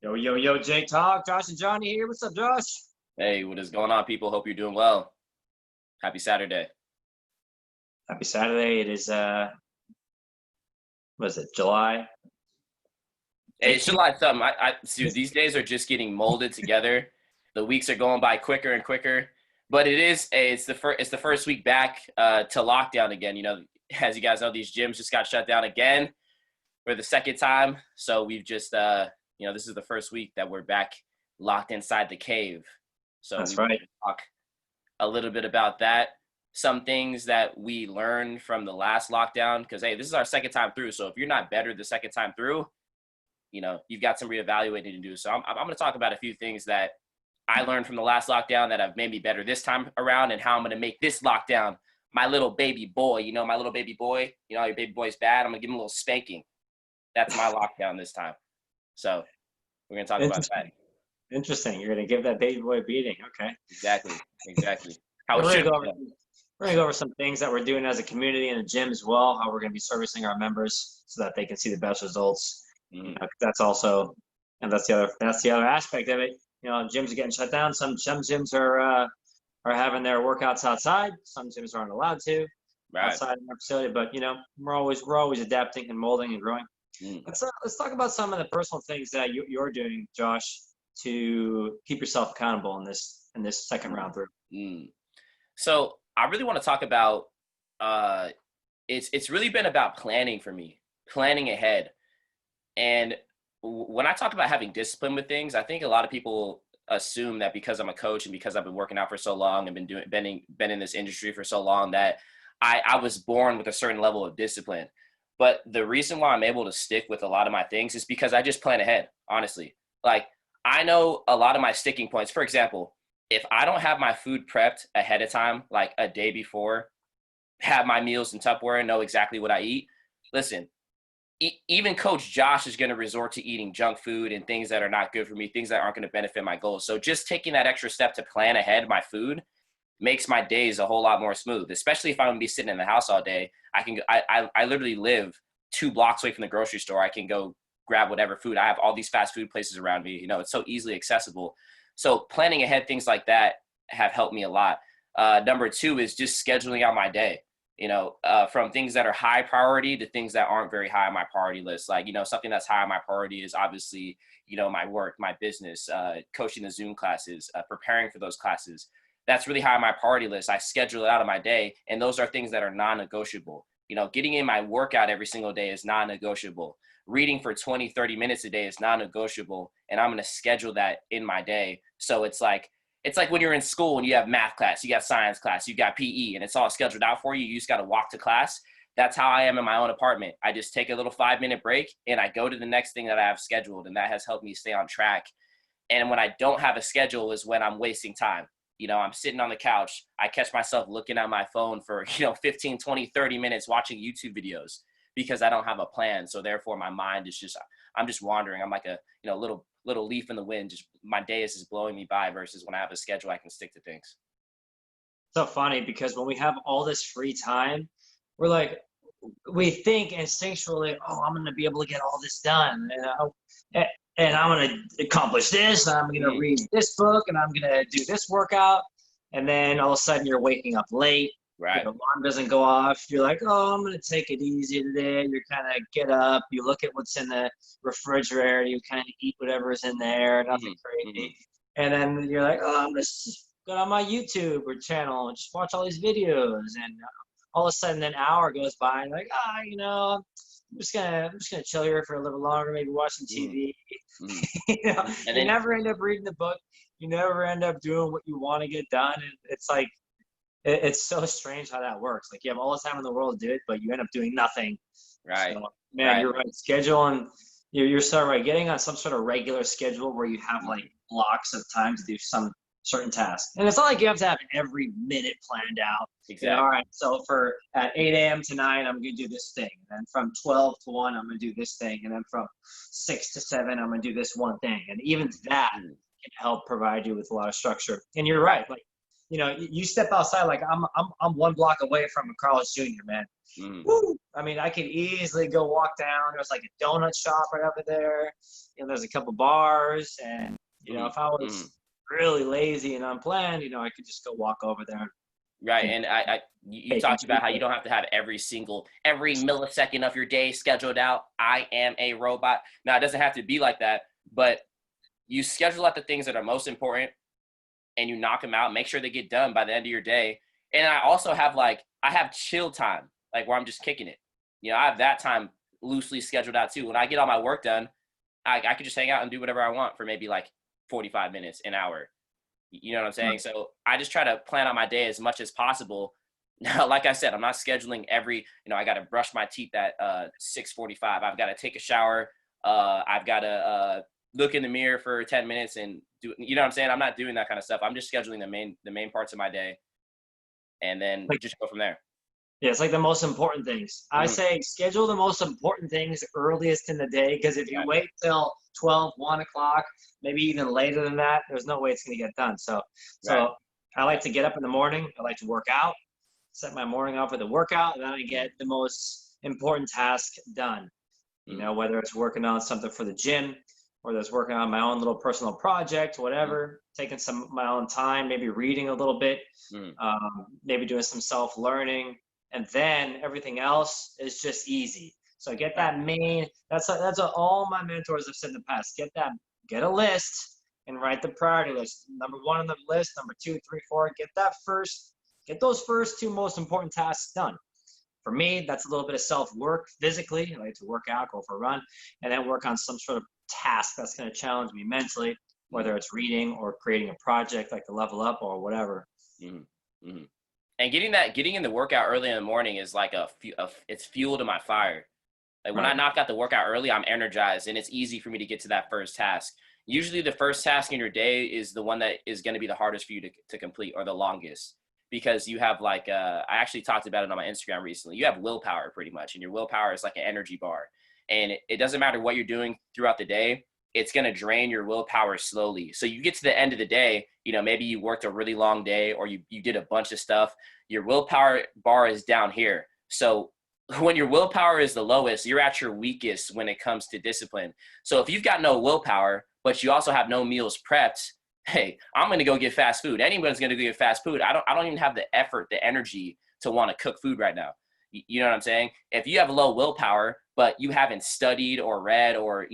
Yo, yo, yo, Jake Talk. Josh and Johnny here. What's up, Josh? Hey, what is going on, people? Hope you're doing well. Happy Saturday. Happy Saturday. It is what is it, July Hey, it's 18th? July something. Dude, these days are just getting molded together. The weeks are going by quicker and quicker. But it's the first week back to lockdown again. As you guys know, these gyms just got shut down again for the second time. So we've just this is the first week that we're back locked inside the cave. So That's we right. want to talk a little bit about that. Some things that we learned from the last lockdown, because hey, this is our second time through. So if you're not better the second time through, you've got some reevaluating to do. So I'm going to talk about a few things that I learned from the last lockdown that have made me better this time around, and how I'm going to make this lockdown my little baby boy. My little baby boy. Your baby boy's bad. I'm going to give him a little spanking. That's my lockdown this time. So we're going to talk about that. Interesting. You're gonna give that baby boy a beating. Okay. Exactly. How Yeah, it we're gonna should go be over, done. we're gonna go over some things that we're doing as a community in the gym as well. How we're gonna be servicing our members so that they can see the best results. Mhm. 'Cause that's also, and that's the other aspect of it. Gyms are getting shut down. Some gyms are having their workouts outside. Some gyms aren't allowed to Right. outside in our facility. But we're always adapting and molding and growing. Mm. Let's talk about some of the personal things that you're doing, Josh, to keep yourself accountable in this second round through. Mm. So I really want to talk about uh, it's really been about planning for me, planning ahead. And when I talk about having discipline with things, I think a lot of people assume that because I'm a coach and because I've been working out for so long and been in this industry for so long that I was born with a certain level of discipline. But the reason why I'm able to stick with a lot of my things is because I just plan ahead, honestly. Like, I know a lot of my sticking points. For example, if I don't have my food prepped ahead of time, like a day before, have my meals in Tupperware and know exactly what I eat, listen, even Coach Josh is going to resort to eating junk food and things that are not good for me, things that aren't going to benefit my goals. So just taking that extra step to plan ahead my food makes my days a whole lot more smooth, especially if I'm going to be sitting in the house all day. I literally live 2 blocks away from the grocery store. I can go grab whatever food. I have all these fast food places around me. It's so easily accessible. So planning ahead, things like that have helped me a lot. Number two is just scheduling out my day, from things that are high priority to things that aren't very high on my priority list. Like, something that's high on my priority is obviously, my work, my business, coaching the Zoom classes, preparing for those classes. That's really high on my priority list. I schedule it out of my day, and those are things that are non-negotiable. Getting in my workout every single day is non-negotiable. Reading for 20, 30 minutes a day is non-negotiable, and I'm going to schedule that in my day. So it's like when you're in school and you have math class, you got science class, you got PE, and it's all scheduled out for you. You just got to walk to class. That's how I am in my own apartment. I just take a little 5-minute break and I go to the next thing that I have scheduled, and that has helped me stay on track. And when I don't have a schedule is when I'm wasting time. I'm sitting on the couch. I catch myself looking at my phone for, 15, 20, 30 minutes watching YouTube videos because I don't have a plan. So therefore my mind is I'm just wandering. I'm like a, little leaf in the wind. Just my day is just blowing me by versus when I have a schedule, I can stick to things. So funny because when we have all this free time, we're like, we think instinctually, oh, I'm going to be able to get all this done. And I'm going to accomplish this. And I'm going to read this book and I'm going to do this workout. And then all of a sudden you're waking up late. Right. Your alarm doesn't go off. You're like, oh, I'm going to take it easy today. You kind of get up. You look at what's in the refrigerator. You kind of eat whatever's in there. Nothing crazy. And then you're like, oh, I'm going to go on my YouTube or channel and just watch all these videos. And all of a sudden an hour goes by and like, I'm just gonna chill here for a little longer, maybe watch some TV. And You never end up reading the book. You never end up doing what you want to get done. And it's like, it's so strange how that works. Like you have all the time in the world to do it, but you end up doing nothing. Right. So, man, you're right. Schedule and you're so right. Getting on some sort of regular schedule where you have like blocks of time to do some certain task. And it's not like you have to have every minute planned out. Exactly. All right, so at 8 a.m. tonight, I'm going to do this thing. And then from 12 to 1, I'm going to do this thing. And then from 6 to 7, I'm going to do this one thing. And even that can help provide you with a lot of structure. And you're right. Like, you step outside, like I'm 1 block away from a Carl's Jr., man. Woo! I mean, I could easily go walk down. There's like a donut shop right over there. There's a couple bars, and if I Mm-hmm. was really lazy and unplanned, I could just go walk over there Right, and and you take and talked about treat how you it. don't have to have every millisecond of your day scheduled out. I am a robot. Now it doesn't have to be like that, but you schedule out the things that are most important, and you knock them out. Make sure they get done by the end of your day. And I also have I have chill time, like where I'm just kicking it. I have that time loosely scheduled out too. When I get all my work done, I could just hang out and do whatever I want for maybe like 45 minutes, an hour. You know what I'm saying? Right. So I just try to plan out my day as much as possible. Now, like I said, I'm not scheduling I got to brush my teeth at 6:45. I've got to take a shower. I've got to look in the mirror for 10 minutes and do, you know what I'm saying? I'm not doing that kind of stuff. I'm just scheduling the main parts of my day and then Like, just go from there. yeah, it's like the most important things. I Mhm. say schedule the most important things earliest in the day, because if you Right. wait till 12, 1 o'clock, maybe even later than that, there's no way it's going to get done. So, Right. so I like to get up in the morning. I like to work out, set my morning off with a workout, and then I get the most important task done. Mm-hmm. Whether it's working on something for the gym, whether it's working on my own little personal project, whatever, taking some of my own time, maybe reading a little bit, Mm-hmm. maybe doing some self-learning, and then everything else is just easy. So get Right. that main. That's what all my mentors have said in the past. Get a list and write the priority list. Number one on the list, number two, three, four. Get those first two most important tasks done. For me, that's a little bit of self-work physically. I like to work out, go for a run, and then work on some sort of task that's going to challenge me mentally, Mm-hmm. whether it's reading or creating a project like the Level Up or whatever. Mm-hmm. Mm-hmm. And getting in the workout early in the morning is like it's fuel to my fire. Like when I Right. knock out the workout early, I'm energized and it's easy for me to get to that first task. Usually the first task in your day is the one that is going to be the hardest for you to complete, or the longest, because you have I actually talked about it on my Instagram recently. You have willpower pretty much, and your willpower is like an energy bar. And it doesn't matter what you're doing throughout the day, it's going to drain your willpower slowly. So you get to the end of the day, maybe you worked a really long day, or you did a bunch of stuff. Your willpower bar is down here. So when your willpower is the lowest, you're at your weakest when it comes to discipline. So if you've got no willpower, but you also have no meals prepped, hey, I'm going to go get fast food. Anyone's going to go get fast food. I don't even have the effort, the energy to want to cook food right now. You know what I'm saying? If you have low willpower, but you haven't studied or read or,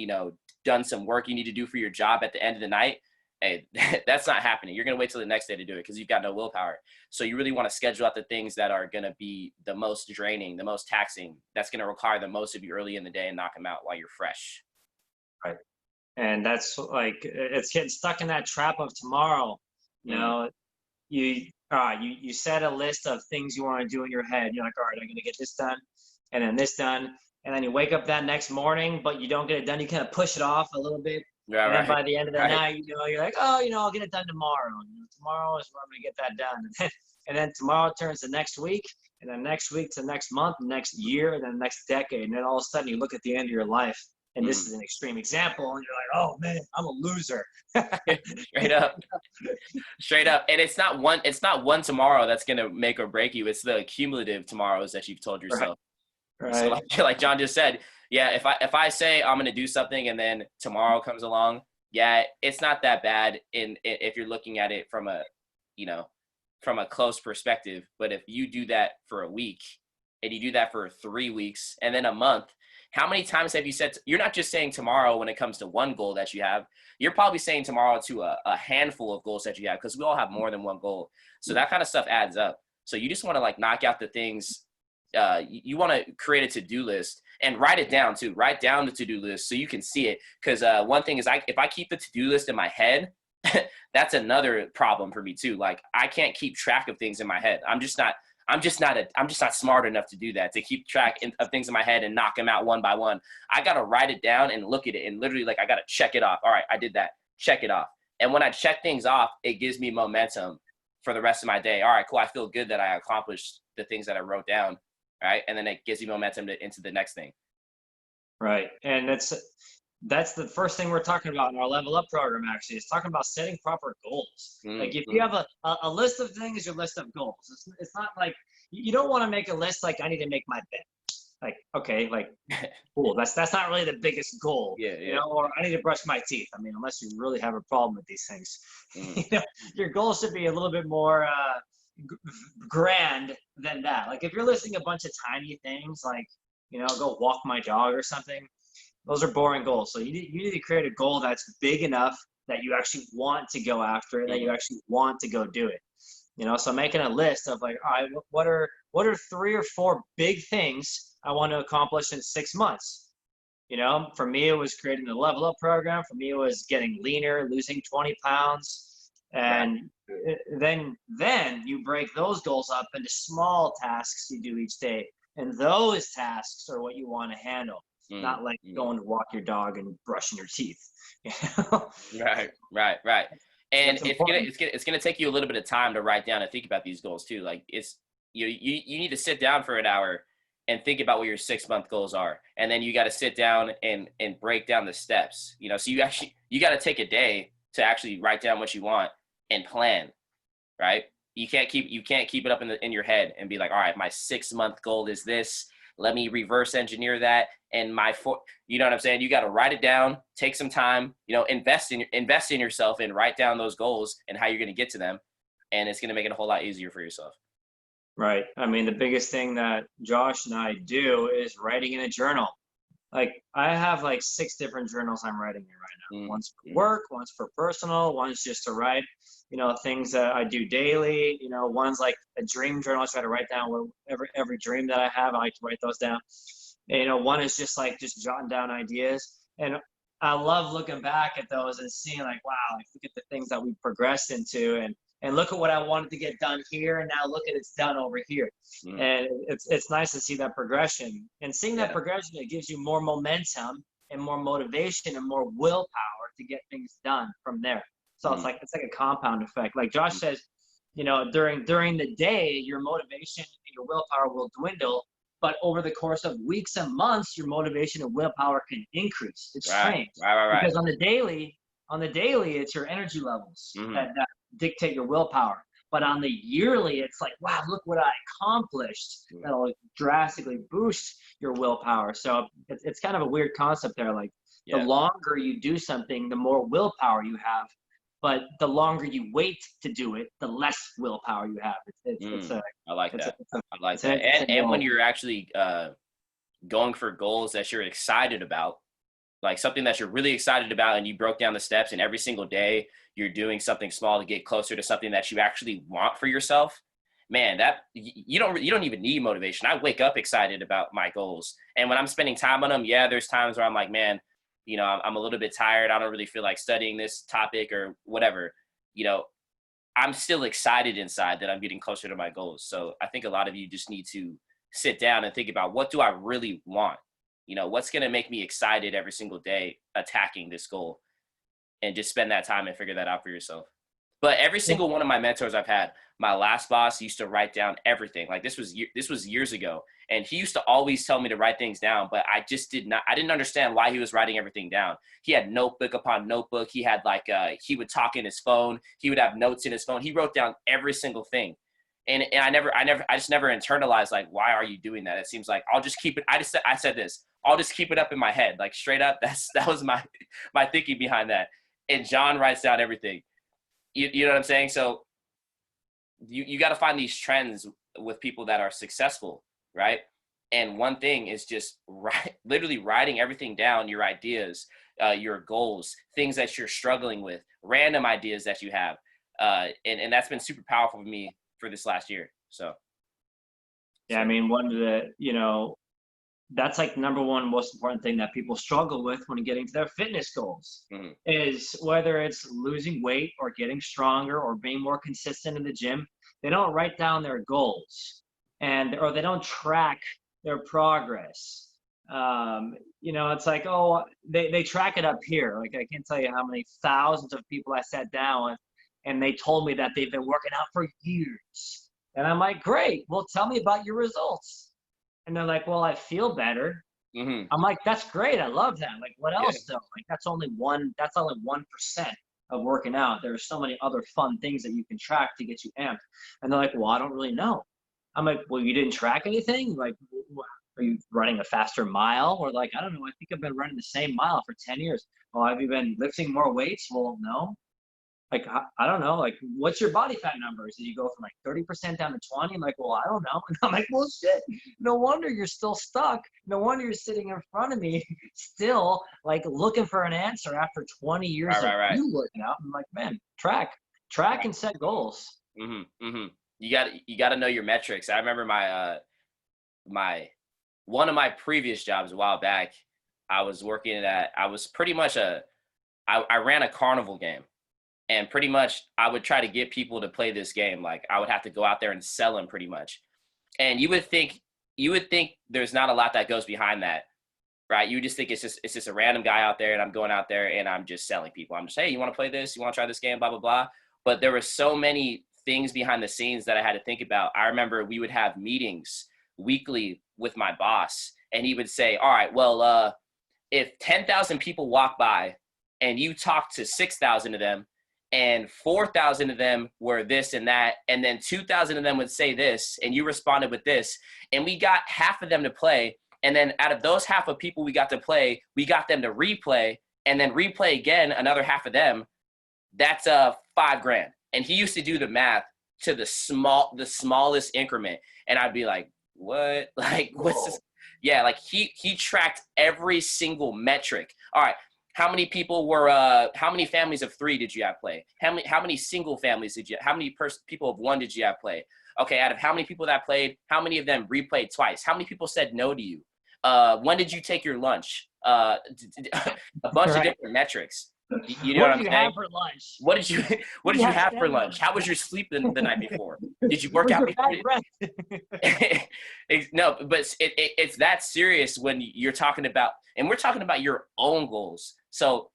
done some work you need to do for your job at the end of the night, hey, that's not happening. You're going to wait till the next day to do it because you've got no willpower. So you really want to schedule out the things that are going to be the most draining, the most taxing, that's going to require the most of you early in the day, and knock them out while you're fresh. Right. And that's like, it's getting stuck in that trap of tomorrow. You Mm, know, you set a list of things you want to do in your head. You're like, all right, I'm gonna get this done, and then this done, and then you wake up that next morning, but you don't get it done. You kind of push it off a little bit, yeah, and then right, by the end of the right. night, you're like, oh, I'll get it done tomorrow. Tomorrow is when I'm gonna get that done, and then tomorrow turns to next week, and then next week to next month, next year, and then next decade, and then all of a sudden you look at the end of your life. And this Mm. is an extreme example, and you're like, "Oh man, I'm a loser." Straight up, straight up. And it's not one tomorrow that's going to make or break you. It's the cumulative tomorrows that you've told Right, yourself. So right, like John just said, yeah, if I say I'm going to do something and then tomorrow comes along, yeah, it's not that bad if you're looking at it from you know, from a close perspective. But if you do that for a week, and you do that for 3 weeks and then a month, how many times have you said, you're not just saying tomorrow when it comes to one goal that you have, you're probably saying tomorrow to a handful of goals that you have, because we all have more than one goal. So that kind of stuff adds up. So you just want to knock out the things. You want to create a to-do list and write it down too. Write down the to-do list so you can see it. Because one thing is, if I keep the to-do list in my head, that's another problem for me too. Like I can't keep track of things in my head. I'm just not smart enough to do that, to keep track of things in my head and knock them out one by one. I got to write it down and look at it and literally I got to check it off. All right, I did that. Check it off. And when I check things off, it gives me momentum for the rest of my day. All right, cool. I feel good that I accomplished the things that I wrote down. Right. And then it gives you momentum into the next thing. right. And that's the first thing we're talking about in our Level Up program. Actually, is talking about setting proper goals. Like if you Mm-hmm. have a list of things, your list of goals. It's not like you don't want to make a list like I need to make my bed. Like, okay, like, cool. That's not really the biggest goal, Yeah, you yeah. know. Or I need to brush my teeth. I mean, unless you really have a problem with these things, Mhm. you know, your goal should be a little bit more g- grand than that. Like if you're listing a bunch of tiny things, like go walk my dog or something, those are boring goals. So you need to create a goal that's big enough that you actually want to go after it, that you Mhm. actually want to go do it. So making a list of like, all right, what are 3 or 4 big things I want to accomplish in 6 months? For me, it was creating the level up program. For me, it was getting leaner, losing 20 pounds. Right. And then you break those goals up into small tasks you do each day. And those tasks are what you want to handle, Mhm. not like Mhm. going to walk your dog and brushing your teeth. You know? Right, right, right. And That's important. it's gonna take you a little bit of time to write down and think about these goals too. Like you need to sit down for an hour and think about what your 6 month goals are, and then you got to sit down and break down the steps. So you got to take a day to actually write down what you want and plan. Right? You can't keep it up in your head and be like, all right, my 6 month goal is this. Let me reverse engineer that. And you know what I'm saying? You got to write it down, take some time, invest in yourself and write down those goals and how you're going to get to them. And it's going to make it a whole lot easier for yourself. Right. I mean, the biggest thing that Josh and I do is writing in a journal. Like I have like 6 different journals I'm writing in right now. Mm, One's for mm, work, one's for personal, one's just to write, things that I do daily. One's like a dream journal. I try to write down every dream that I have. I like to write those down. And, one is just like just jotting down ideas. And I love looking back at those and seeing like, wow, like look at the things that we progressed into and look at what I wanted to get done here and now look at it's done over here. mm. And it's nice to see that progression. And seeing that Yeah. progression, it gives you more momentum and more motivation and more willpower to get things done from there. So it's Mm, like a compound effect. Like Josh mm. says, during the day, your motivation and your willpower will dwindle, but over the course of weeks and months, your motivation and willpower can increase. It's Right, strange right, right, right. because on the daily, it's your energy levels Hmm. that dictate your willpower. But on the yearly, it's like, wow, look what I accomplished. That'll drastically boost your willpower. So it's kind of a weird concept there. Like the Yeah, longer you do something, the more willpower you have. But the longer you wait to do it, the less willpower you have. It's mm, a I like it's a, that. it's, a, I like it's an that. And interesting and when role. you're actually going for goals that you're excited about, like something that you're really excited about and you broke down the steps and every single day you're doing something small to get closer to something that you actually want for yourself, man, you don't even need motivation. I wake up excited about my goals, and when I'm spending time on them, yeah, there's times where I'm like, man, I'm a little bit tired, I don't really feel like studying this topic or whatever. you know I'm still excited inside that I'm getting closer to my goals. So I think a lot of you just need to sit down and think about, what do I really want? What's going to make me excited every single day attacking this goal, and just spend that time and figure that out for yourself. But every Yeah. single one of my mentors I've had, my last boss used to write down everything. Like this was years ago, and he used to always tell me to write things down. But I just did not. I didn't understand why he was writing everything down. He had notebook upon notebook. He had he would talk in his phone. He would have notes in his phone. He wrote down every single thing, and I just never internalized, like, why are you doing that? It seems like I'll just keep it. I said this. I'll just keep it up in my head, like straight up. That was my thinking behind that. And John writes down everything. You know what I'm saying? So you got to find these trends with people that are successful, right? And one thing is just literally writing everything down, your ideas, your goals, things that you're struggling with, random ideas that you have. And that's been super powerful for me for this last year. Yeah, I So mean, one of that's like number one most important thing that people struggle with when getting to their fitness goals mhm. is whether it's losing weight or getting stronger or being more consistent in the gym. They don't write down their goals or they don't track their progress. It's like, oh, they track it up here. Like I can't tell you how many thousands of people I sat down with and they told me that they've been working out for years. And I'm like, great, well, tell me about your results. And they're like, well, I feel better. Mhm. I'm like, that's great. I love that. Like, what Yeah. else though? Like, that's only 1% of working out. There are so many other fun things that you can track to get you amped. And they're like, well, I don't really know. I'm like, well, you didn't track anything? Like, Are you running a faster mile? Or like, I don't know, I think I've been running the same mile for 10 years. Well, have you been lifting more weights? Well, no. Like, I don't know. Like, what's your body fat numbers? Did you go from like 30% down to 20? I'm like, well, I don't know. And I'm like, well, shit. No wonder you're still stuck. No wonder you're sitting in front of me, still like looking for an answer after 20 years of Right. you working out. I'm like, man, track and set goals. You got to know your metrics. I remember my one of my previous jobs a while back. I was pretty much I ran a carnival game. And pretty much I would try to get people to play this game. Like I would have to go out there and sell them pretty much. And you would think there's not a lot that goes behind that, right? You just think it's just a random guy out there and I'm going out there and I'm just selling people. I'm just, hey, you want to play this? You want to try this game? Blah, blah, blah. But there were so many things behind the scenes that I had to think about. I remember we would have meetings weekly with my boss and he would say, all right, well, if 10,000 people walk by and you talk to 6,000 of them, and 4,000 of them were this and that, and then 2,000 of them would say this, and you responded with this, and we got half of them to play, and then out of those half of people we got to play, we got them to replay, and then replay again, another half of them. That's $5,000. And he used to do the math to the smallest increment, and I'd be like, what? Like, what's this? Yeah, like he tracked every single metric. All right. How many people were, how many families of 3 did you have play? How many single families how many people of 1 did you have play? Okay, out of how many people that played, how many of them replayed twice? How many people said no to you? When did you take your lunch? A bunch of different metrics. You know what I'm saying? What did you have for lunch? What did you have for lunch? How was your sleep the night before? Did you work out before? No, but it's that serious when you're talking about, and we're talking about your own goals. So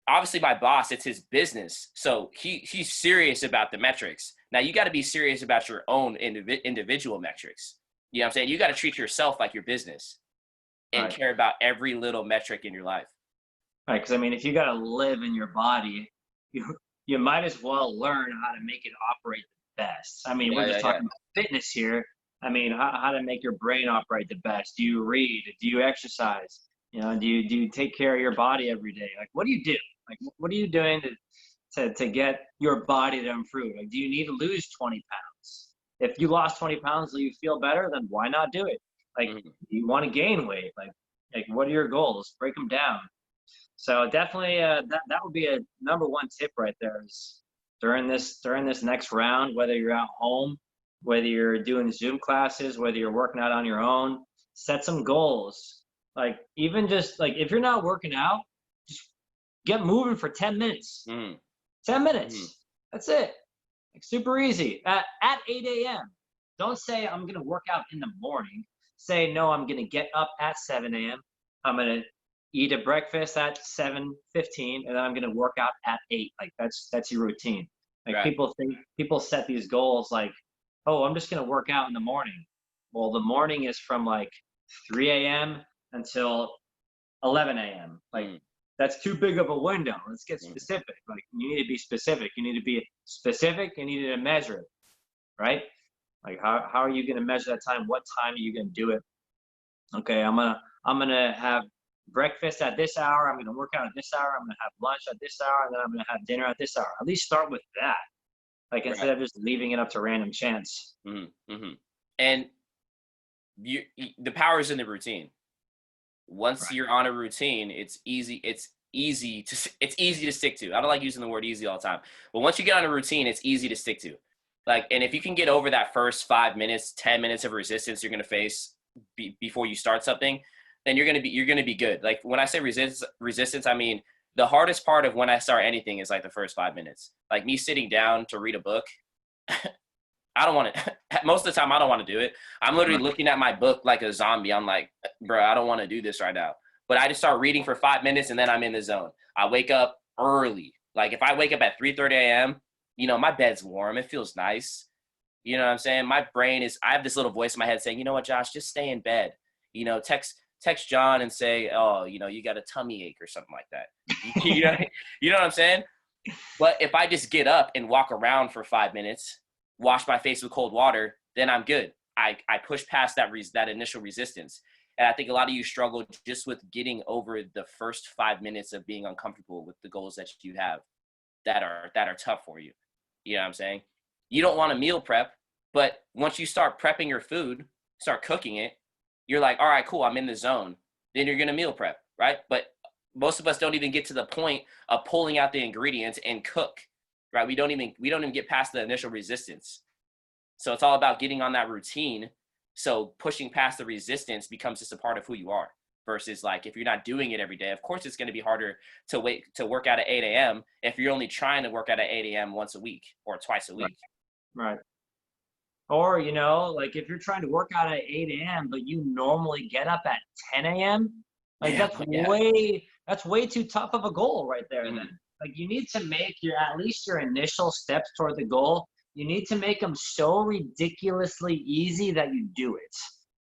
obviously my boss, it's his business. So he's serious about the metrics. Now you got to be serious about your own individual metrics. You know what I'm saying? You got to treat yourself like your business and care about every little metric in your life. Right, because I mean, if you got to live in your body, you might as well learn how to make it operate the best. I mean, we're just talking about fitness here. I mean, how to make your brain operate the best. Do you read? Do you exercise? You know, do you take care of your body every day? Like, what do you do? Like, what are you doing to get your body to improve? Like, do you need to lose 20 pounds? If you lost 20 pounds, do you feel better? Then why not do it? Like, you want to gain weight? Like, what are your goals? Break them down. So definitely, that would be a number 1 tip right there. Is during this next round, whether you're at home, whether you're doing Zoom classes, whether you're working out on your own, set some goals. Like, even just like if you're not working out, just get moving for 10 minutes. 10 minutes. That's it. Like, super easy. At 8 a.m. Don't say I'm gonna work out in the morning. Say no, I'm gonna get up at 7 a.m. I'm gonna eat a breakfast at 7:15, and then I'm gonna work out at 8. Like, that's your routine. Like, people set these goals like, oh, I'm just gonna work out in the morning. Well, the morning is from like 3 a.m. until 11 a.m. Like, that's too big of a window. Let's get specific. Like, you need to be specific. You need to be specific. You need to measure it, right? Like, how are you gonna measure that time? What time are you gonna do it? Okay, I'm gonna have breakfast at this hour. I'm going to work out at this hour. I'm going to have lunch at this hour, and then I'm going to have dinner at this hour. At least start with that, like, instead of just leaving it up to random chance. And the power is in the routine. Once you're on a routine, it's easy to stick to. I don't like using the word easy all the time, but once you get on a routine, it's easy to stick to. Like, and if you can get over that first 5 minutes, 10 minutes of resistance you're going to face before you start something, then you're gonna be good. Like, when I say resistance, I mean the hardest part of when I start anything is like the first 5 minutes. Like, me sitting down to read a book, I don't want to. Most of the time, I don't want to do it. I'm literally looking at my book like a zombie. I'm like, bro, I don't want to do this right now. But I just start reading for 5 minutes, and then I'm in the zone. I wake up early. Like, if I wake up at 3:30 a.m., my bed's warm. It feels nice. You know what I'm saying? My brain I have this little voice in my head saying, you know what, Josh, just stay in bed. Text John and say, oh, you got a tummy ache or something like that. You know what I'm saying? But if I just get up and walk around for 5 minutes, wash my face with cold water, then I'm good. I push past that initial resistance. And I think a lot of you struggle just with getting over the first 5 minutes of being uncomfortable with the goals that you have that are tough for you. You know what I'm saying? You don't want to meal prep, but once you start prepping your food, start cooking it, you're like, all right, cool, I'm in the zone. Then you're gonna meal prep, right? But most of us don't even get to the point of pulling out the ingredients and cook, right? We don't even get past the initial resistance. So it's all about getting on that routine. So pushing past the resistance becomes just a part of who you are. Versus like if you're not doing it every day, of course it's going to be harder to work out at 8 a.m. if you're only trying to work out at 8 a.m. once a week or twice a week. Right. Or, like if you're trying to work out at 8 a.m., but you normally get up at 10 a.m., like that's way too tough of a goal right there. Mm-hmm. Then like you need to make at least your initial steps toward the goal. You need to make them so ridiculously easy that you do it.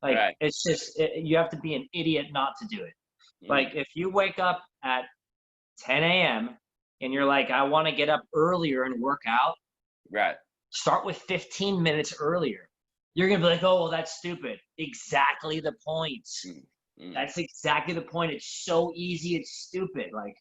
Like it's just you have to be an idiot not to do it. Mm-hmm. Like if you wake up at 10 a.m. and you're like, I want to get up earlier and work out. Right. Start with 15 minutes earlier. You're going to be like, oh, well, that's stupid. Exactly the point. Mm-hmm. That's exactly the point. It's so easy. It's stupid. Like,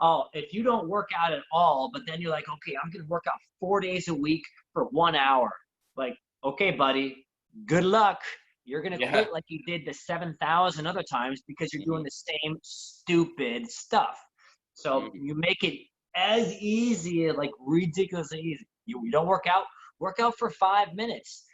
oh, if you don't work out at all, but then you're like, okay, I'm going to work out 4 days a week for 1 hour. Like, okay, buddy, good luck. You're going to quit like you did the 7,000 other times because you're doing the same stupid stuff. So you make it as easy, like ridiculously easy. You don't work out for 5 minutes.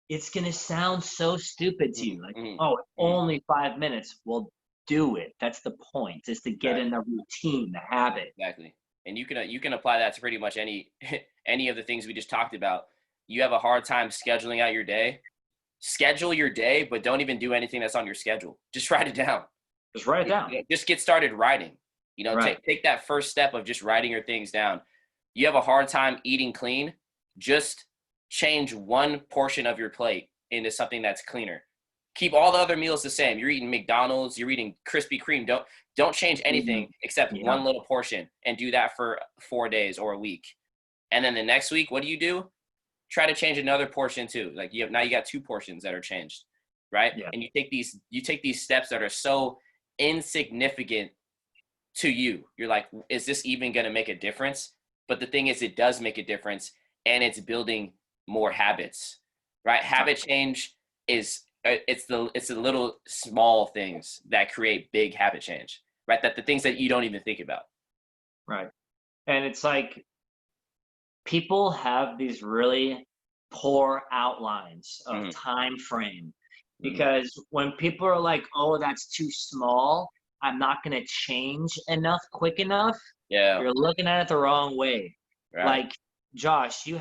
It's going to sound so stupid to you. Like, oh, only 5 minutes. Well, do it. That's the point, is to get in the routine, the habit. Exactly. And you can apply that to pretty much any of the things we just talked about. You have a hard time scheduling out your day. Schedule your day, but don't even do anything that's on your schedule. Just write it down. Just write it down. Just get started writing. Take that first step of just writing your things down. You have a hard time eating clean, just change one portion of your plate into something that's cleaner. Keep all the other meals the same. You're eating McDonald's, you're eating Krispy Kreme. Don't change anything except one little portion, and do that for 4 days or a week. And then the next week, what do? Try to change another portion too. Like you got 2 portions that are changed, right? Yeah. And you take these steps that are so insignificant to you. You're like, is this even going to make a difference? But the thing is, it does make a difference, and it's building more habits, right? Habit change is it's the little small things that create big habit change, right? That the things that you don't even think about. Right. And it's like people have these really poor outlines of time frame, because when people are like, oh, that's too small, I'm not going to change enough quick enough. Yeah. You're looking at it the wrong way. Right. Like, Josh, you're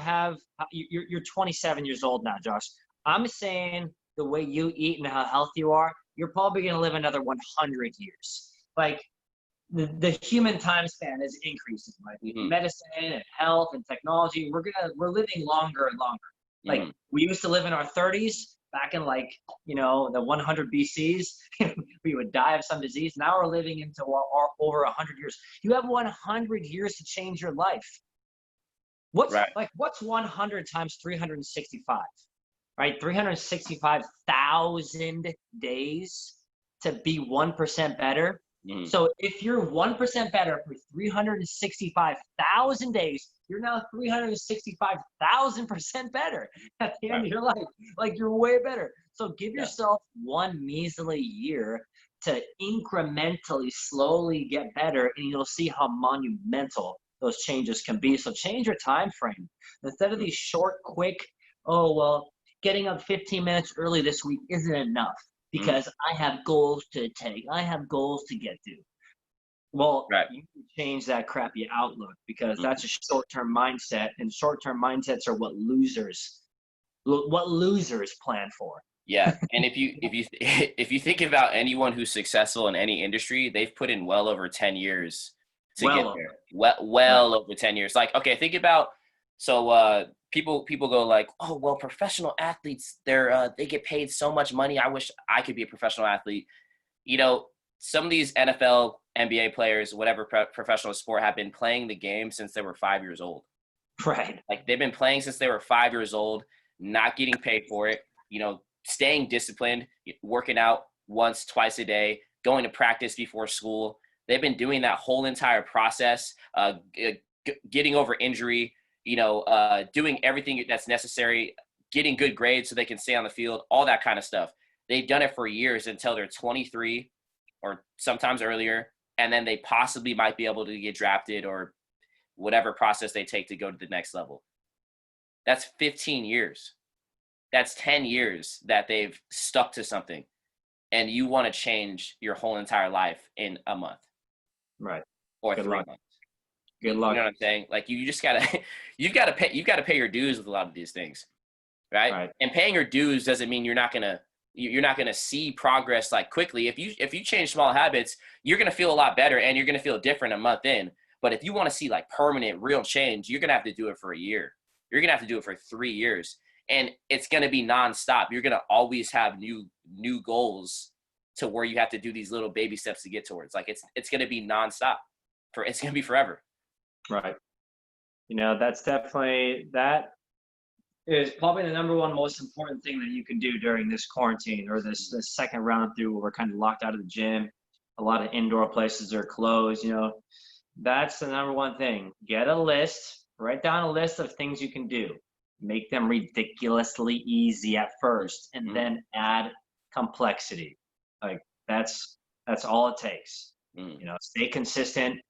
27 years old now, Josh. I'm saying the way you eat and how healthy you are, you're probably going to live another 100 years. Like, the human time span is increasing. Like medicine and health and technology, we're living longer and longer. Like we used to live in our 30s back in the 100 BCs. We would die of some disease. Now we're living into our over 100 years. You have 100 years to change your life. What's 100 times 365? Right, 365,000 days to be 1% better. So if you're 1% better for 365,000 days, you're now 365,000% better at the end of your life. Like, you're way better. So give yourself one measly year to incrementally, slowly get better, and you'll see how monumental those changes can be. So change your time frame. Instead of these short, quick, oh, well, getting up 15 minutes early this week isn't enough, because I have goals to take. I have goals to get to. Well, you can change that crappy outlook, because that's a short-term mindset, and short-term mindsets are what losers plan for. Yeah, and if you think about anyone who's successful in any industry, they've put in well over 10 years to get there. Well over 10 years. Like, okay, think about people go like, oh, well, professional athletes, they get paid so much money. I wish I could be a professional athlete. Some of these NFL, NBA players, whatever professional sport, have been playing the game since they were 5 years old. Right. Like, they've been playing since they were 5 years old, not getting paid for it, staying disciplined, working out once, twice a day, going to practice before school. They've been doing that whole entire process, getting over injury, doing everything that's necessary, getting good grades so they can stay on the field, all that kind of stuff. They've done it for years until they're 23 or sometimes earlier, and then they possibly might be able to get drafted or whatever process they take to go to the next level. That's 15 years. That's 10 years that they've stuck to something, and you want to change your whole entire life in a month. Right. Or Good 3 luck. months. Good luck. You know what I'm saying? Like you just gotta, you've got to pay your dues with a lot of these things, right? And paying your dues doesn't mean you're not gonna see progress like quickly. If you change small habits, you're gonna feel a lot better and you're gonna feel different a month in. But if you want to see like permanent, real change, you're gonna have to do it for a year. You're gonna have to do it for 3 years, and it's gonna be nonstop. You're gonna always have new goals to where you have to do these little baby steps to get towards. Like it's gonna be nonstop. It's gonna be forever. Right. That is probably the number one most important thing that you can do during this quarantine or this second round through where we're kind of locked out of the gym. A lot of indoor places are closed. That's the number one thing. Get a list, write down a list of things you can do. Make them ridiculously easy at first, and then add complexity. Like that's all it takes. Stay consistent.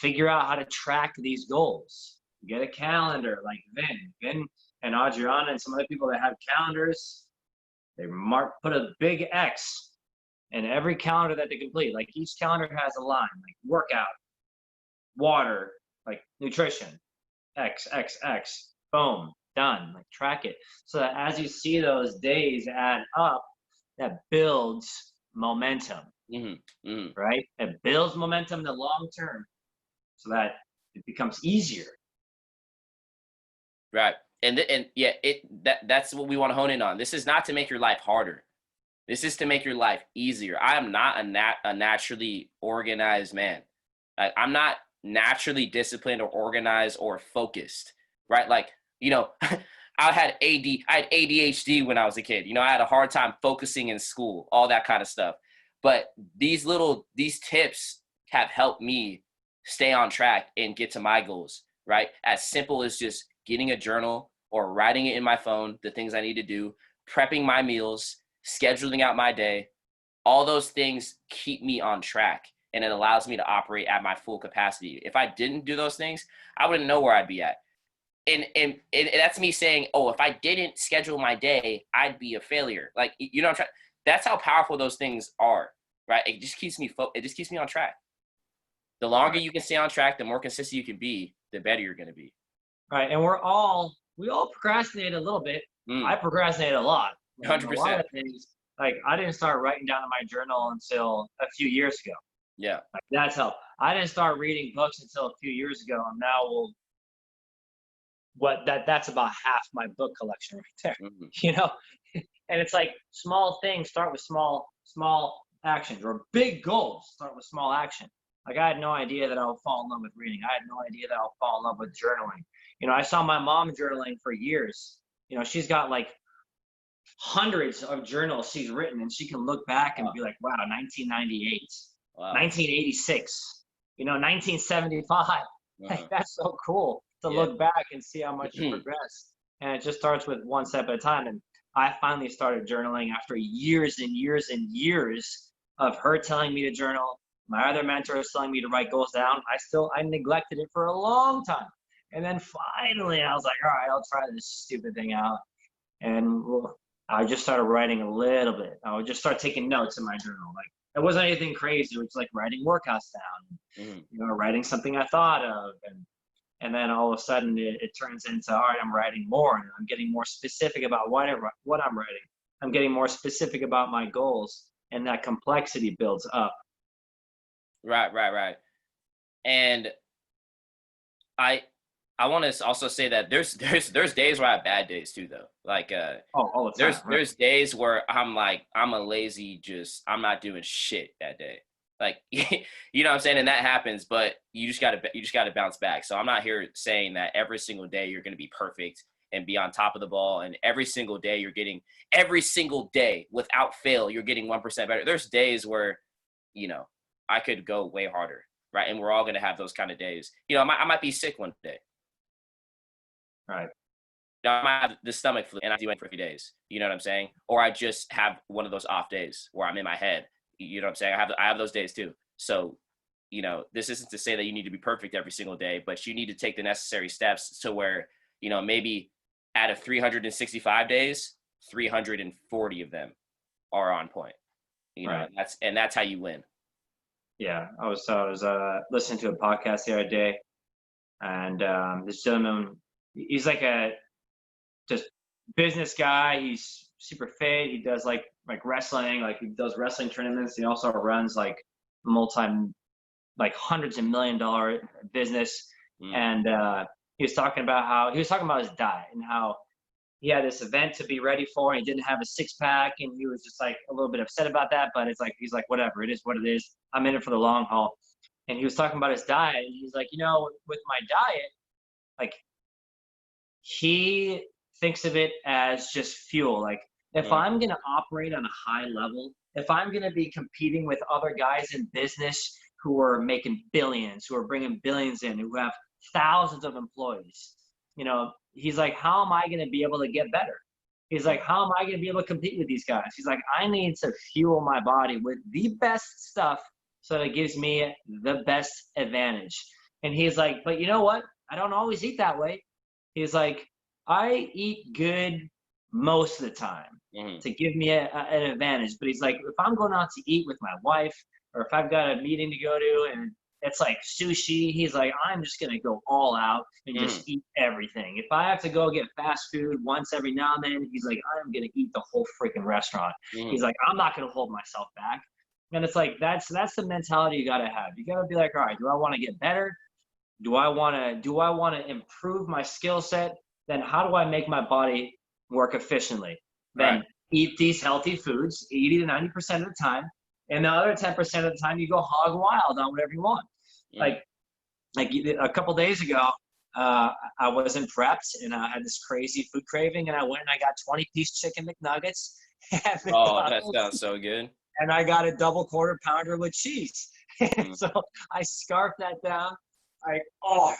Figure out how to track these goals. Get a calendar like Vin and Adriana and some other people that have calendars. They put a big X in every calendar that they complete. Like each calendar has a line, like workout, water, like nutrition, X, boom, done. Like track it. So that as you see those days add up, that builds momentum, right? It builds momentum in the long term so that it becomes easier. Right. And yeah, that's what we want to hone in on. This is not to make your life harder. This is to make your life easier. I am not a naturally organized man. I'm not naturally disciplined or organized or focused, right? Like, I had ADHD when I was a kid. I had a hard time focusing in school, all that kind of stuff. But these tips have helped me stay on track and get to my goals, right? As simple as just getting a journal or writing it in my phone, the things I need to do, prepping my meals, scheduling out my day. All those things keep me on track, and it allows me to operate at my full capacity. If I didn't do those things, I wouldn't know where I'd be at. And that's me saying, oh, if I didn't schedule my day, I'd be a failure. Like, that's how powerful those things are, right? It just keeps me on track. The longer you can stay on track, the more consistent you can be, the better you're going to be. Right. And we all procrastinate a little bit. I procrastinate a lot. 100%. A lot of things, like I didn't start writing down in my journal until a few years ago. Yeah. Like, that's how I didn't start reading books until a few years ago. And now that's about half my book collection right there. And it's like small things start with small actions, or big goals start with small action. Like I had no idea that I would fall in love with reading. I had no idea that I would fall in love with journaling. I saw my mom journaling for years. She's got like hundreds of journals she's written, and she can look back and be like, wow, 1998, 1986, 1975. Like, that's so cool to look back and see how much you progressed. And it just starts with one step at a time. And I finally started journaling after years and years and years of her telling me to journal. My other mentor is telling me to write goals down. I neglected it for a long time. And then finally I was like, all right, I'll try this stupid thing out. And I just started writing a little bit. I would just start taking notes in my journal. Like, it wasn't anything crazy. It was like writing workouts down, writing something I thought of. And then all of a sudden it turns into, all right, I'm writing more, and I'm getting more specific about what I'm writing. I'm getting more specific about my goals, and that complexity builds up. Right. And I want to also say that there's days where I have bad days too, though. Like all the time, there's days where I'm a lazy, I'm not doing shit that day. Like, you know what I'm saying? And that happens, but you just gotta bounce back. So I'm not here saying that every single day you're gonna be perfect and be on top of the ball. And every single day without fail, you're getting 1% better. There's days where, I could go way harder, right? And we're all going to have those kind of days. I might be sick one day. Right. I might have the stomach flu and I do it for a few days. You know what I'm saying? Or I just have one of those off days where I'm in my head. You know what I'm saying? I have those days too. So, this isn't to say that you need to be perfect every single day, but you need to take the necessary steps to where, maybe out of 365 days, 340 of them are on point. Right. That's how you win. Yeah. I was listening to a podcast the other day, and this gentleman, he's like a just business guy. He's super fit. He does like wrestling, like he does wrestling tournaments. He also runs like hundreds of $1 million business. And he was talking about his diet and how he had this event to be ready for, and he didn't have a six-pack, and he was just like a little bit upset about that. But it's like, he's like, whatever, it is what it is. I'm in it for the long haul. And he was talking about his diet, and he's like, with my diet, like, he thinks of it as just fuel. Like, if I'm going to operate on a high level, if I'm going to be competing with other guys in business who are making billions, who are bringing billions in, who have thousands of employees, he's like, how am I going to be able to get better? He's like, how am I going to be able to compete with these guys? He's like, I need to fuel my body with the best stuff so that it gives me the best advantage. And he's like, but you know what? I don't always eat that way. He's like, I eat good most of the time to give me an advantage. But he's like, if I'm going out to eat with my wife, or if I've got a meeting to go to and it's like sushi, he's like, I'm just going to go all out and just eat everything. If I have to go get fast food once every now and then, he's like, I'm going to eat the whole freaking restaurant. He's like, I'm not going to hold myself back. And it's like, that's the mentality you got to have. You got to be like, all right, do I want to get better? Do I want to improve my skill set? Then how do I make my body work efficiently? Then eat these healthy foods 80 to 90% of the time. And the other 10% of the time, you go hog wild on whatever you want. Like a couple days ago, I wasn't prepped, and I had this crazy food craving, and I went and I got 20-piece chicken McNuggets. That sounds so good. And I got a double quarter pounder with cheese. So I scarfed that down. I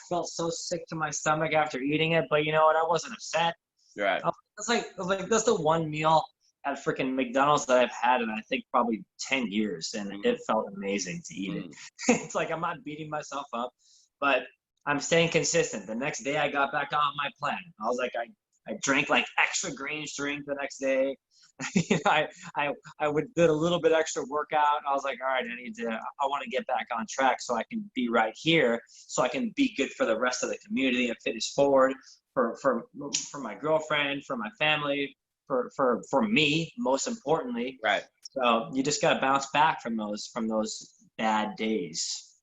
felt so sick to my stomach after eating it, but you know what? I wasn't upset. Right. It's like that's the one meal at freaking McDonald's that I've had in I think probably 10 years, and it felt amazing to eat it. It's like I'm not beating myself up, but I'm staying consistent. The next day I got back on my plan. I was like, I drank like extra greens drink the next day. I did a little bit extra workout. I was like, all right, I want to get back on track so I can be right here, so I can be good for the rest of the community and fitness forward for my girlfriend, for my family, for me, most importantly. Right. So you just got to bounce back from those bad days.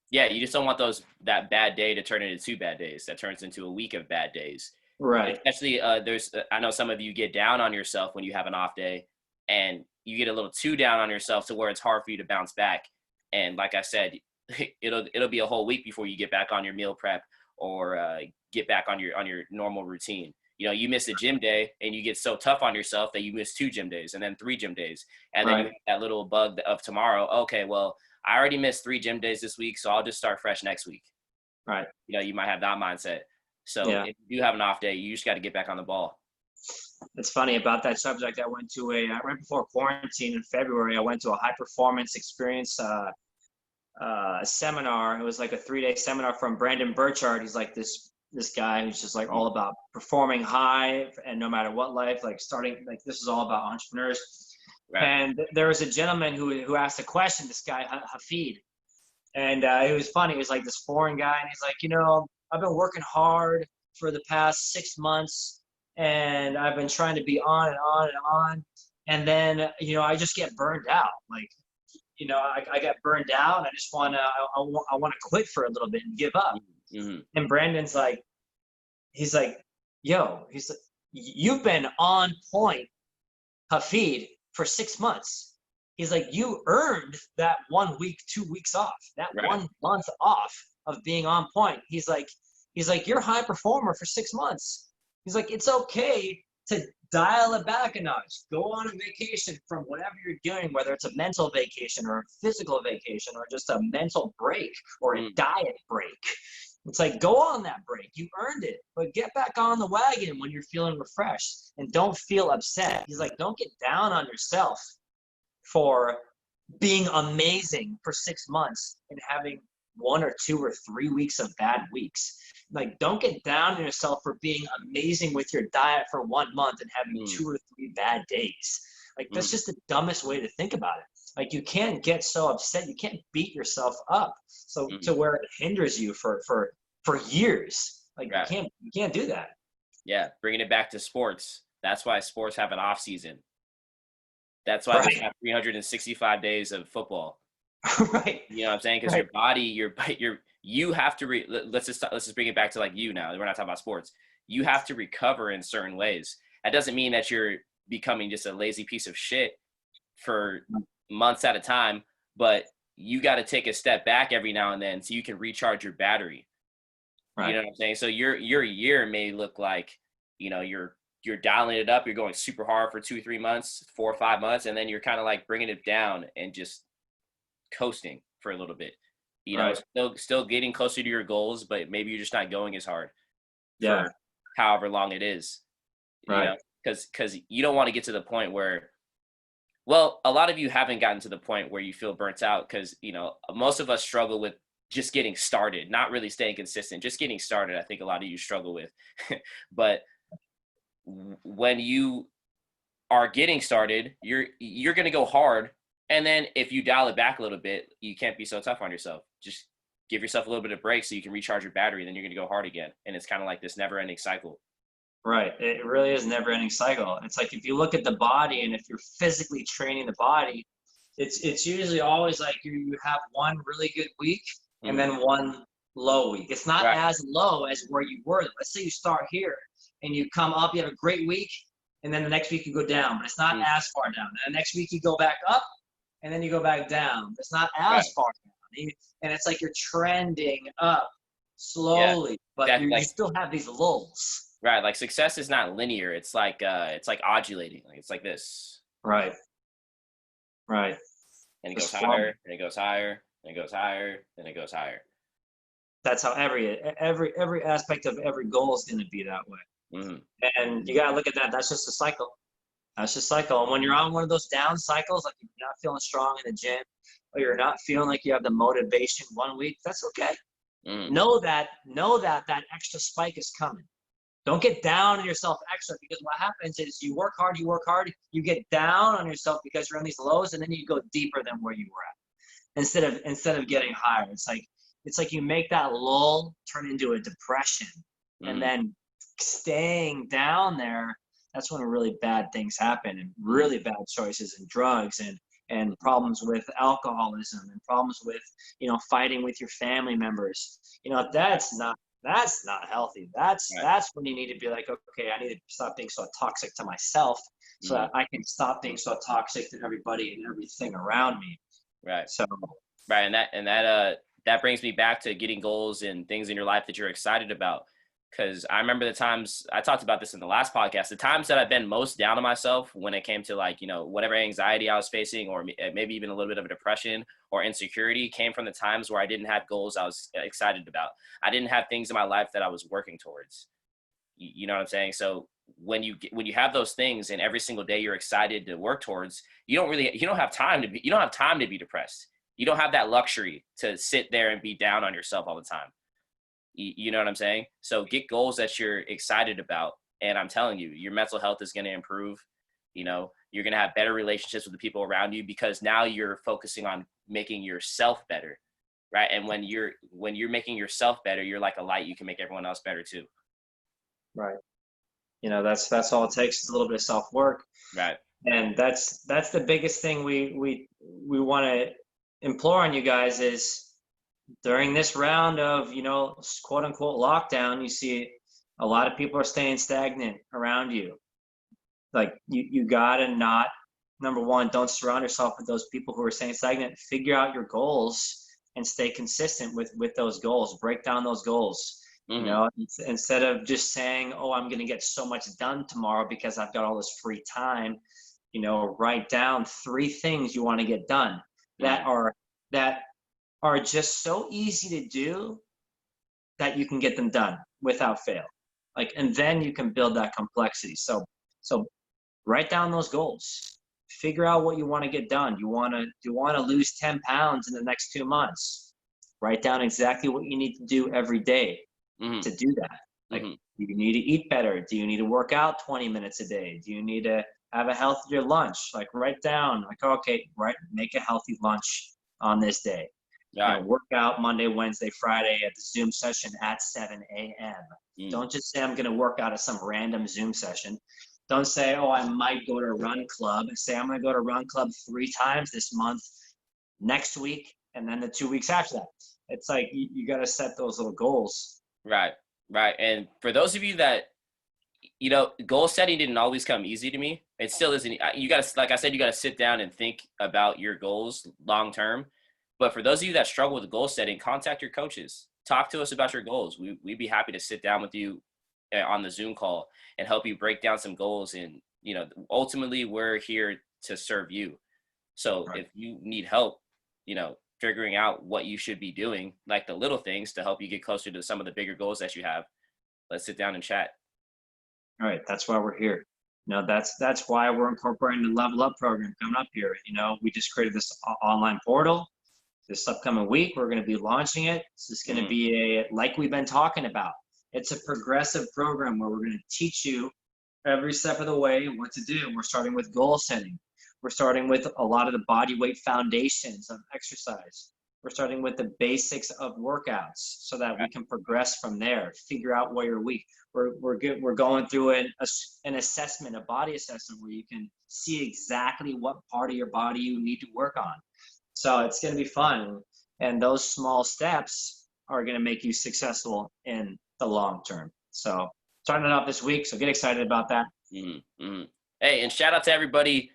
Yeah, you just don't want that bad day to turn into 2 bad days. That turns into a week of bad days. Right. Especially, I know some of you get down on yourself when you have an off day, and you get a little too down on yourself to where it's hard for you to bounce back. And like I said, it'll be a whole week before you get back on your meal prep or get back on your normal routine. You miss a gym day and you get so tough on yourself that you miss 2 gym days and then 3 gym days. And then you have that little bug of tomorrow. Okay, well, I already missed 3 gym days this week, so I'll just start fresh next week. Right. You might have that mindset. So if you have an off day, you just got to get back on the ball. It's funny about that subject. I went to right before quarantine in February, I went to a high performance experience seminar. It was like a 3-day seminar from Brandon Burchard. He's like this guy who's just like all about performing high and no matter what life, like starting, like this is all about entrepreneurs. Right. And there was a gentleman who asked a question, this guy, Hafid. And it was funny. He was like this foreign guy. And he's like, I've been working hard for the past 6 months, and I've been trying to be on and on and on. And then, I just get burned out. Like, I get burned out, and I just want to quit for a little bit and give up. And Brandon's like, he's like, you've been on point, Hafid, for 6 months. He's like, you earned that 1 week, 2 weeks off, that 1 month off of being on point. He's like, He's like, you're a high performer for 6 months. He's like, it's okay to dial it back a notch. Go on a vacation from whatever you're doing, whether it's a mental vacation or a physical vacation or just a mental break or a diet break. It's like, go on that break. You earned it, but get back on the wagon when you're feeling refreshed and don't feel upset. He's like, don't get down on yourself for being amazing for 6 months and having 1 or 2 or 3 weeks of bad weeks. Like, don't get down on yourself for being amazing with your diet for 1 month and having 2 or 3 bad days. Like, that's just the dumbest way to think about it. Like, you can't get so upset. You can't beat yourself up so to where it hinders you for years. Like, you can't do that. Yeah, bringing it back to sports. That's why sports have an off season. That's why we have 365 days of football. Right. You know what I'm saying? Because your body, you have to let's just bring it back to like you now. We're not talking about sports. You have to recover in certain ways. That doesn't mean that you're becoming just a lazy piece of shit for months at a time, but you got to take a step back every now and then so you can recharge your battery. Right. You know what I'm saying? So your year may look like, you're dialing it up. You're going super hard for 2-3 months, 4 or 5 months, and then you're kind of like bringing it down and just coasting for a little bit. Still getting closer to your goals, but maybe you're just not going as hard. Yeah. For however long it is. Right. Because you don't want to get to the point where, well, a lot of you haven't gotten to the point where you feel burnt out because, most of us struggle with just getting started, not really staying consistent, just getting started. I think a lot of you struggle with, but when you are getting started, you're going to go hard. And then if you dial it back a little bit, you can't be so tough on yourself. Just give yourself a little bit of break so you can recharge your battery. Then you're going to go hard again. And it's kind of like this never ending cycle. Right. It really is a never ending cycle. It's like, if you look at the body and if you're physically training the body, it's usually always like you have one really good week and then one low week. It's not as low as where you were. Let's say you start here and you come up, you have a great week, and then the next week you go down, but it's not as far down. And the next week you go back up, and then you go back down. It's not as far down. And it's like you're trending up slowly, but you still have these lulls. Right. Like, success is not linear. It's like undulating. Like, it's like this. Right. Right. And it goes higher, and it goes higher, and it goes higher, and it goes higher. That's how every aspect of every goal is going to be that way. Mm-hmm. And you got to look at that. That's just a cycle. That's just a cycle. And when you're on one of those down cycles, like you're not feeling strong in the gym, or you're not feeling like you have the motivation 1 week, that's okay. Mm-hmm. Know that extra spike is coming. Don't get down on yourself extra, because what happens is you work hard, you get down on yourself because you're on these lows, and then you go deeper than where you were at. Instead of getting higher. It's like you make that lull turn into a depression, and then staying down there, that's when really bad things happen, and really bad choices and drugs and problems with alcoholism and problems with, fighting with your family members. That's not healthy. That's when you need to be like, okay, I need to stop being so toxic to myself so that I can stop being so toxic to everybody and everything around me. Right. So right. And that brings me back to getting goals and things in your life that you're excited about. Because I remember the times, I talked about this in the last podcast, the times that I've been most down on myself when it came to whatever anxiety I was facing, or maybe even a little bit of a depression or insecurity, came from the times where I didn't have goals I was excited about. I didn't have things in my life that I was working towards. You know what I'm saying? So when you have those things and every single day you're excited to work towards, you don't have time to be depressed. You don't have that luxury to sit there and be down on yourself all the time. You know what I'm saying? So get goals that you're excited about. And I'm telling you, your mental health is going to improve. You're going to have better relationships with the people around you, because now you're focusing on making yourself better. Right. And when you're making yourself better, you're like a light. You can make everyone else better too. Right. That's all it takes, is a little bit of self-work. Right. And that's the biggest thing we want to implore on you guys is, during this round of, quote unquote lockdown, you see a lot of people are staying stagnant around you. Like, you gotta not, number one, don't surround yourself with those people who are staying stagnant. Figure out your goals and stay consistent with those goals. Break down those goals. You know, instead of just saying, oh, I'm going to get so much done tomorrow because I've got all this free time, you know, write down 3 things you want to get done that are just so easy to do that you can get them done without fail. Like, and then you can build that complexity. So write down those goals. Figure out what you want to get done. You want to lose 10 pounds in the next 2 months. Write down exactly what you need to do every day to do that. Like, do you need to eat better? Do you need to work out 20 minutes a day? Do you need to have a healthier lunch? Like, write down, like, okay, make a healthy lunch on this day. You know, work out Monday, Wednesday, Friday at the Zoom session at 7 a.m. Don't just say I'm going to work out at some random Zoom session. Don't say, oh, I might go to a run club. Say I'm going to go to run club 3 times this month, next week, and then the 2 weeks after that. It's like you got to set those little goals. Right. And for those of you that, you know, goal setting didn't always come easy to me. It still isn't. You got to, like I said, you got to sit down and think about your goals long term. But for those of you that struggle with goal setting, contact your coaches. Talk to us about your goals. We'd be happy to sit down with you on the Zoom call and help you break down some goals. And, you know, ultimately we're here to serve you. So if you need help, you know, figuring out what you should be doing, like the little things to help you get closer to some of the bigger goals that you have, let's sit down and chat. All right. That's why we're here. You know, that's why we're incorporating the Level Up program coming up here. You know, we just created this online portal. This upcoming week, we're going to be launching it. This is going to be like we've been talking about. It's a progressive program where we're going to teach you every step of the way what to do. We're starting with goal setting. We're starting with a lot of the body weight foundations of exercise. We're starting with the basics of workouts so that we can progress from there, figure out where you're weak. We're going through an assessment, a body assessment, where you can see exactly what part of your body you need to work on. So it's going to be fun. And those small steps are going to make you successful in the long term. So starting it off this week. So get excited about that. Hey, and shout out to everybody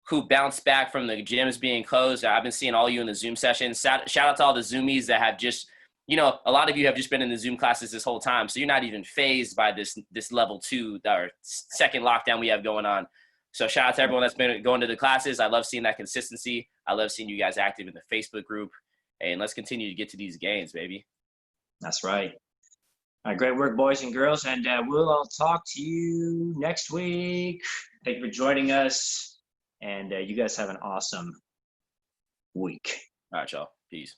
who bounced back from the gyms being closed. I've been seeing all you in the Zoom sessions. Shout out to all the Zoomies that have just, you know, a lot of you have just been in the Zoom classes this whole time. So you're not even phased by this level 2 or second lockdown we have going on. So shout out to everyone that's been going to the classes. I love seeing that consistency. I love seeing you guys active in the Facebook group. And let's continue to get to these gains, baby. That's right. All right, great work, boys and girls. And we'll all talk to you next week. Thank you for joining us. And you guys have an awesome week. All right, y'all. Peace.